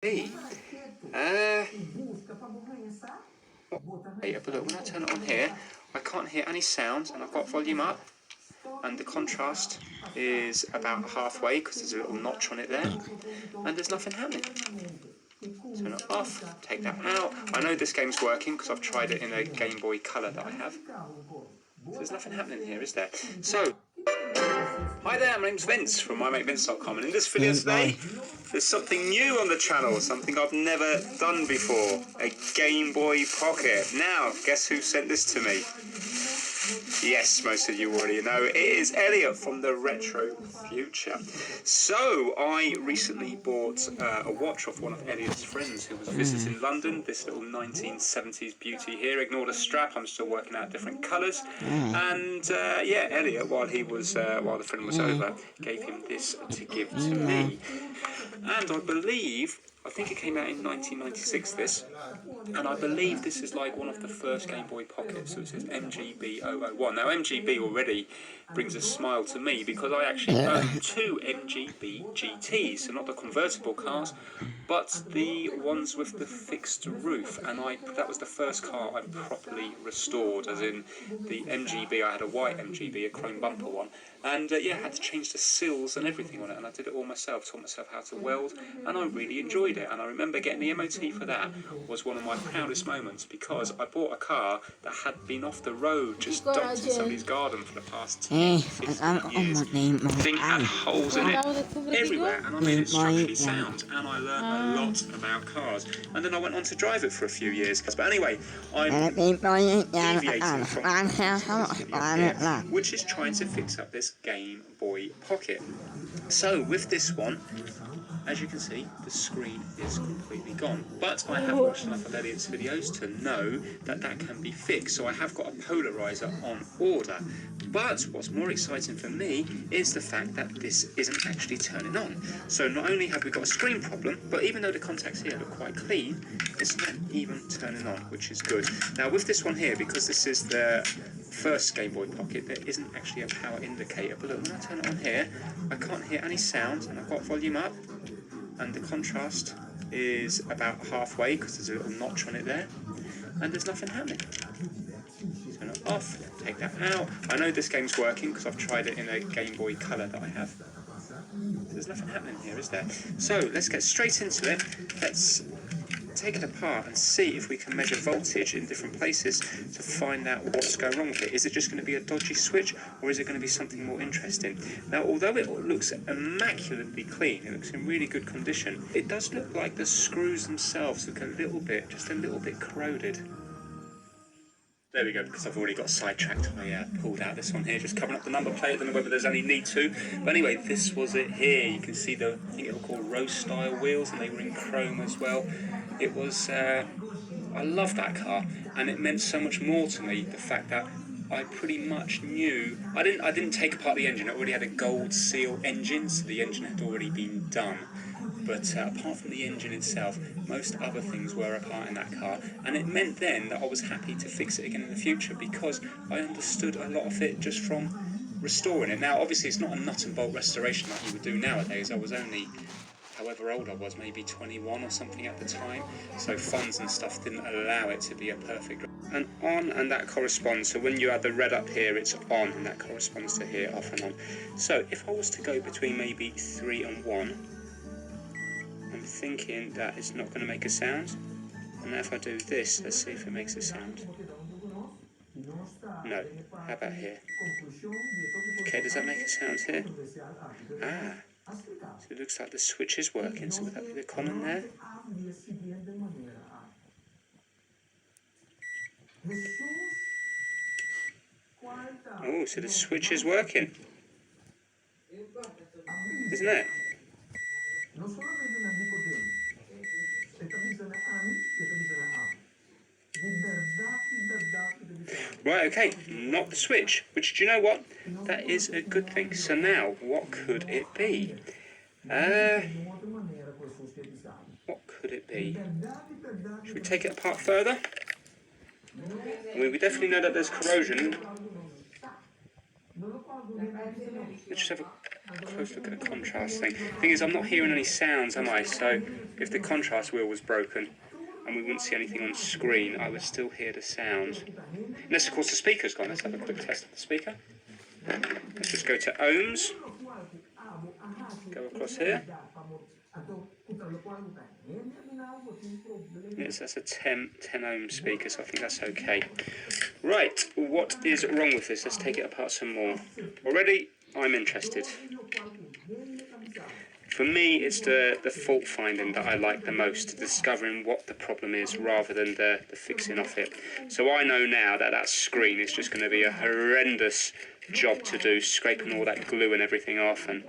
Hey, but look, when I turn it on here, I can't hear any sound, and I've got volume up, and the contrast is about halfway because there's a little notch on it there, and there's nothing happening. Turn it off, take that out. I know this game's working because I've tried it in a Game Boy Color that I have. So there's nothing happening here, is there? So, hi there, my name's Vince from mymatevince.com, and in this video today, there's something new on the channel, something I've never done before, a Game Boy Pocket. Now, guess who sent this to me? Yes, most of you already know. It is Elliot from the Retro Future. So, I recently bought a watch off one of Elliot's friends who was visiting London, this little 1970s beauty here. Ignore the strap, I'm still working out different colours. And yeah, Elliot, while the friend was over, gave him this to give to me. And I think it came out in 1996, this, and I believe this is like one of the first Game Boy Pockets, so it says MGB001. Now, MGB already brings a smile to me because I actually own two MGB GTs, so not the convertible cars, but the ones with the fixed roof, and that was the first car I properly restored, as in the MGB. I had a white MGB, a chrome bumper one, and yeah, I had to change the sills and everything on it, and I did it all myself, taught myself how to weld, and I really enjoyed it. And I remember getting the MOT for that was one of my proudest moments, because I bought a car that had been off the road, just dumped in somebody's garden for the past 10, 15 years. The thing had holes in it everywhere, and I made it structurally sound, and I learned a lot about cars. And then I went on to drive it for a few years. But anyway, I'm deviating from this video here, which is trying to fix up this Game Boy Pocket. So with this one, as you can see, the screen is completely gone. But I have watched enough of Elliot's videos to know that that can be fixed. So I have got a polarizer on order. But what's more exciting for me is the fact that this isn't actually turning on. So not only have we got a screen problem, but even though the contacts here look quite clean, it's not even turning on, which is good. Now with this one here, because this is the first Game Boy Pocket, there isn't actually a power indicator. But look, when I turn it on here, I can't hear any sound, and I've got volume up, and the contrast is about halfway because there's a little notch on it there, and there's nothing happening. Turn it off, take that out. I know this game's working because I've tried it in a Game Boy Color that I have. There's nothing happening here, is there? So let's get straight into it. Let's take it apart and see if we can measure voltage in different places to find out what's going wrong with it. Is it just going to be a dodgy switch, or is it going to be something more interesting? Now, although it looks immaculately clean, it looks in really good condition, it does look like the screws themselves look just a little bit corroded. There we go, because I've already got sidetracked. I pulled out this one here, just covering up the number plate. I don't know whether there's any need to. But anyway, this was it here. You can see I think it was called Rose style wheels, and they were in chrome as well. It was, I love that car, and it meant so much more to me, the fact that I pretty much knew, I didn't take apart the engine. It already had a gold seal engine, so the engine had already been done. But apart from the engine itself, most other things were apart in that car, and it meant then that I was happy to fix it again in the future, because I understood a lot of it just from restoring it. Now, obviously, it's not a nut and bolt restoration like you would do nowadays. I was only, however old I was, maybe 21 or something at the time, so funds and stuff didn't allow it to be a perfect. And on, and that corresponds, so when you add the red up here, it's on, and that corresponds to here, off and on. So if I was to go between maybe 3 and 1, I'm thinking that it's not going to make a sound. And now if I do this, let's see if it makes a sound. No. How about here? Okay, does that make a sound here? So it looks like the switch is working, so would that be the common there? Oh, so the switch is working. Isn't it? Right, okay, not the switch, which, do you know what? That is a good thing. So now, what could it be? What could it be? Should we take it apart further? I mean, we definitely know that there's corrosion. Let's just have a close look at the contrast thing. Thing is, I'm not hearing any sounds, am I? So if the contrast wheel was broken and we wouldn't see anything on screen, I would still hear the sound. Unless, of course, the speaker's gone. Let's have a quick test of the speaker. Let's just go to ohms. Go across here. Yes, that's a 10 ohm speaker, so I think that's okay. Right, what is wrong with this? Let's take it apart some more. Already, I'm interested. For me, it's the fault finding that I like the most, discovering what the problem is rather than the fixing of it. So I know now that that screen is just going to be a horrendous job to do, scraping all that glue and everything off, and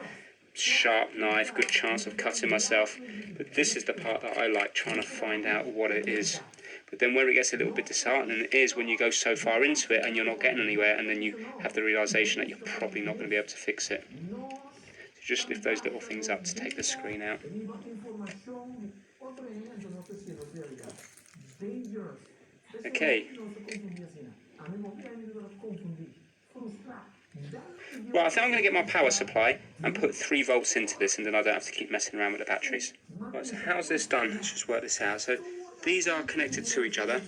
sharp knife, good chance of cutting myself. But this is the part that I like, trying to find out what it is. But then where it gets a little bit disheartening is when you go so far into it and you're not getting anywhere, and then you have the realisation that you're probably not going to be able to fix it. So just lift those little things up to take the screen out. Okay. Right, I think I'm going to get my power supply and put 3 volts into this, and then I don't have to keep messing around with the batteries. Right, so how's this done? Let's just work this out. So these are connected to each other.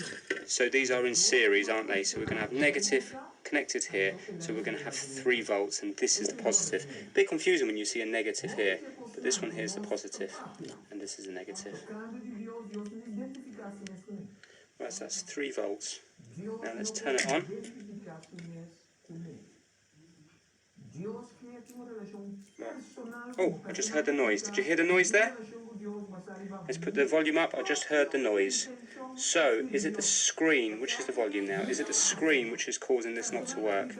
So these are in series, aren't they? So we're going to have negative connected here. So we're going to have 3 volts, and this is the positive. A bit confusing when you see a negative here, but this one here is the positive, and this is a negative. Right, so that's 3 volts. Now let's turn it on. Oh, I just heard the noise. Did you hear the noise there? Let's put the volume up. I just heard the noise. So, is it the screen? Which is the volume now? Is it the screen which is causing this not to work?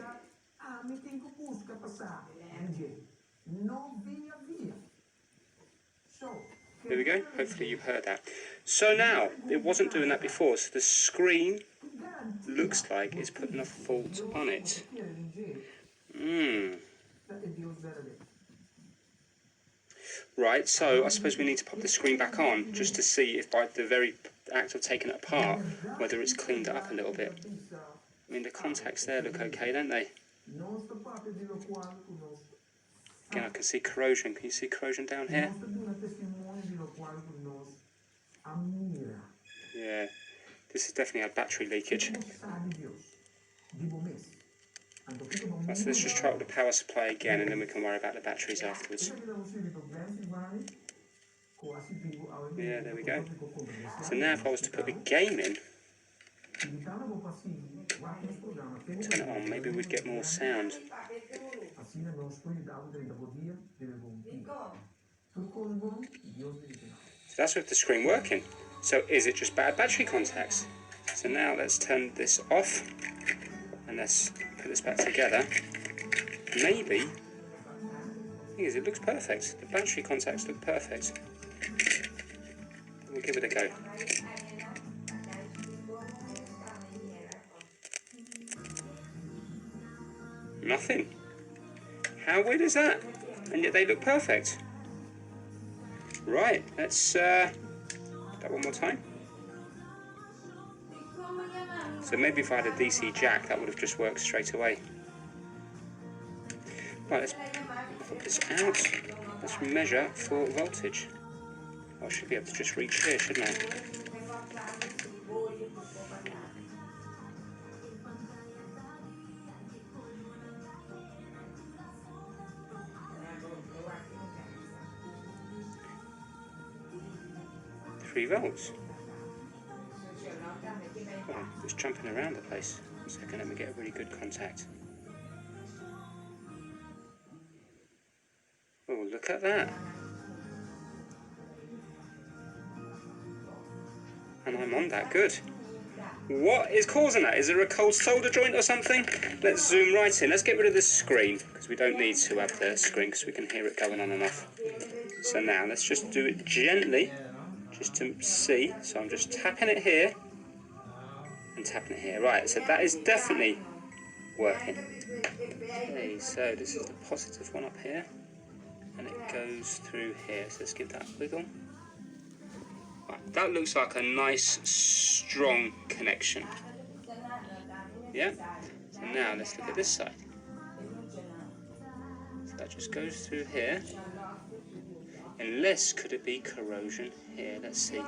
There we go. Hopefully you heard that. So now, it wasn't doing that before. So the screen looks like it's putting a fault on it. Right, so I suppose we need to pop the screen back on just to see if by the very act of taking it apart, whether it's cleaned it up a little bit. I mean, the contacts there look okay, don't they? Again, I can see corrosion. Can you see corrosion down here? Yeah, this has definitely had battery leakage. Right, so let's just try out the power supply again, and then we can worry about the batteries afterwards. Yeah, there we go. So now if I was to put the game in, turn it on, maybe we'd get more sound. So that's with the screen working. So is it just bad battery contacts? So now let's turn this off, and let's put this back together. Maybe, the thing is, it looks perfect. The battery contacts look perfect. We'll give it a go. Nothing. How weird is that? And yet they look perfect. Right, let's do that one more time. So maybe if I had a DC jack, that would have just worked straight away. Right, let's pop this out. Let's measure for voltage. I should be able to just reach here, shouldn't I? Three volts. Oh, it's jumping around the place. 1 second, let me get a really good contact. Oh, look at that. And I'm on that, good. What is causing that? Is there a cold solder joint or something? Let's zoom right in. Let's get rid of this screen, because we don't need to have the screen, because we can hear it going on and off. So now, let's just do it gently, just to see. So I'm just tapping it here, and tapping it here. Right, so that is definitely working. Okay, so this is the positive one up here, and it goes through here. So let's give that a wiggle. Right, that looks like a nice, strong connection. Yeah? So now let's look at this side. So that just goes through here. Unless, could it be corrosion here? Let's see.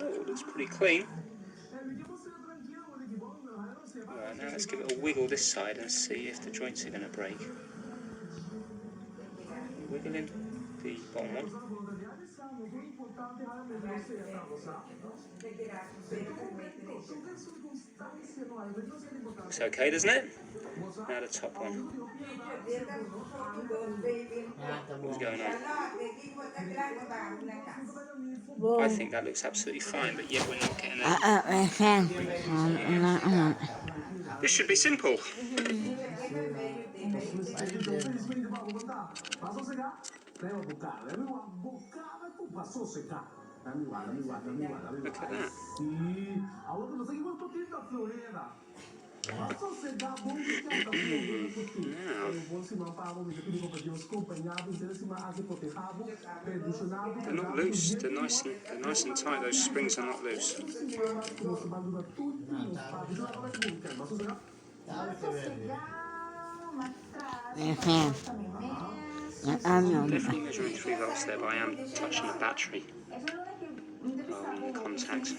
Oh, it looks pretty clean. Alright, now let's give it a wiggle this side and see if the joints are going to break. Wiggling the bottom one. Looks okay, doesn't it? Now the top one. What's going on? I think that looks absolutely fine, but yet we're not getting it. This should be simple. Look at that. They're not loose. They're nice and tight. Those springs are not loose. Definitely measuring 3 volts there, but I am touching the battery on the contact.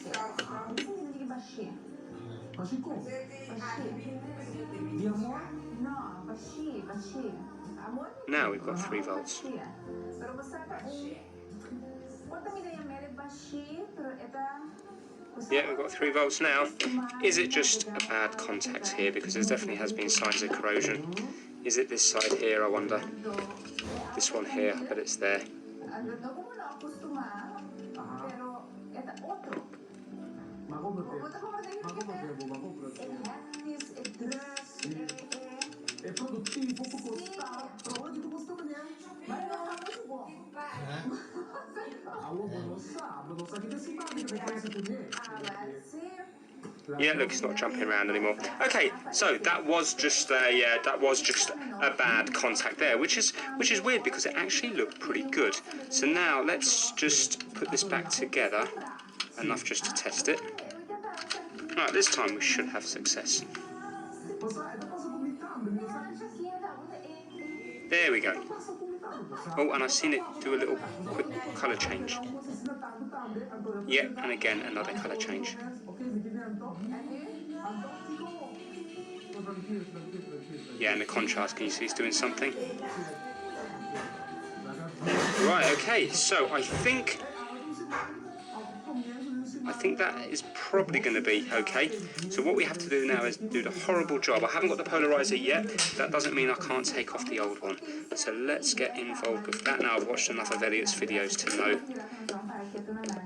Now we've got 3 volts. Yeah, we've got 3 volts now. Is it just a bad contact here? Because there definitely has been signs of corrosion. Is it this side here, I wonder? This one here, I bet it's there. Yeah, look, it's not jumping around anymore. Okay, so that was just a bad contact there, which is weird because it actually looked pretty good. So now let's just put this back together, enough just to test it. Right, this time we should have success. There we go. Oh, and I've seen it do a little quick colour change. Yeah, and again another colour change. Yeah, and the contrast, can you see it's doing something? Right, okay, so I think that is probably going to be okay. So what we have to do now is do the horrible job. I haven't got the polarizer yet. That doesn't mean I can't take off the old one. So let's get involved with that. Now I've watched enough of Elliot's videos to know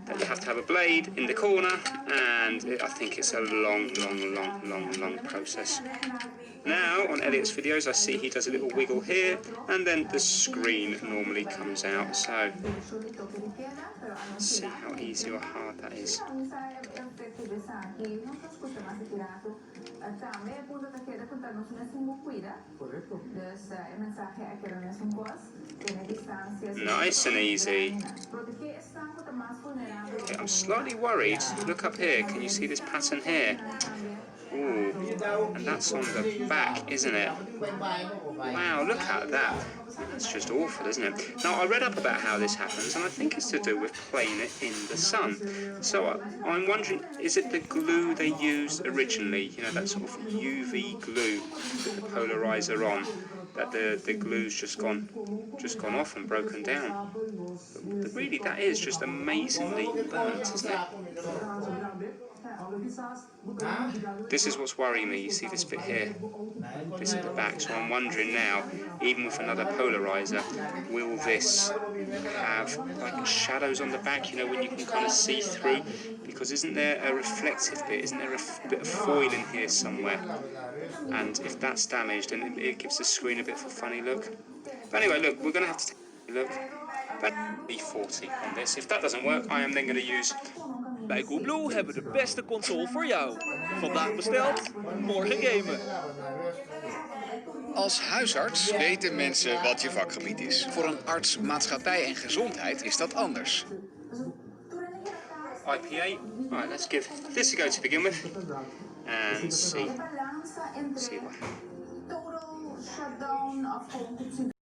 that you have to have a blade in the corner, and I think it's a long process. Now on Elliot's videos I see he does a little wiggle here and then the screen normally comes out, so let's see how easy or hard that is. Nice and easy. Okay, I'm slightly worried. Look up here, can you see this pattern here? Ooh, and that's on the back, isn't it? Wow, look at that. That's just awful, isn't it? Now, I read up about how this happens, and I think it's to do with playing it in the sun. So I'm wondering, is it the glue they used originally? You know, that sort of UV glue with the polarizer on, that the glue's just gone off and broken down. But really, that is just amazingly burnt, isn't it? This is what's worrying me. You see this bit here, this at the back, so I'm wondering now, even with another polarizer, will this have like shadows on the back, you know, when you can kind of see through? Because isn't there a reflective bit, isn't there a bit of foil in here somewhere? And if that's damaged, then it gives the screen a bit of a funny look. But anyway, look, we're going to have to take a look. That's E40 on this. If that doesn't work, I am then going to use... Bij Coolblue hebben we de beste console voor jou. Vandaag besteld, morgen gamen. Als huisarts weten mensen wat je vakgebied is. Voor een arts, maatschappij en gezondheid is dat anders. IPA. Right, let's give this a go to begin with. and see what happens. Total shutdown of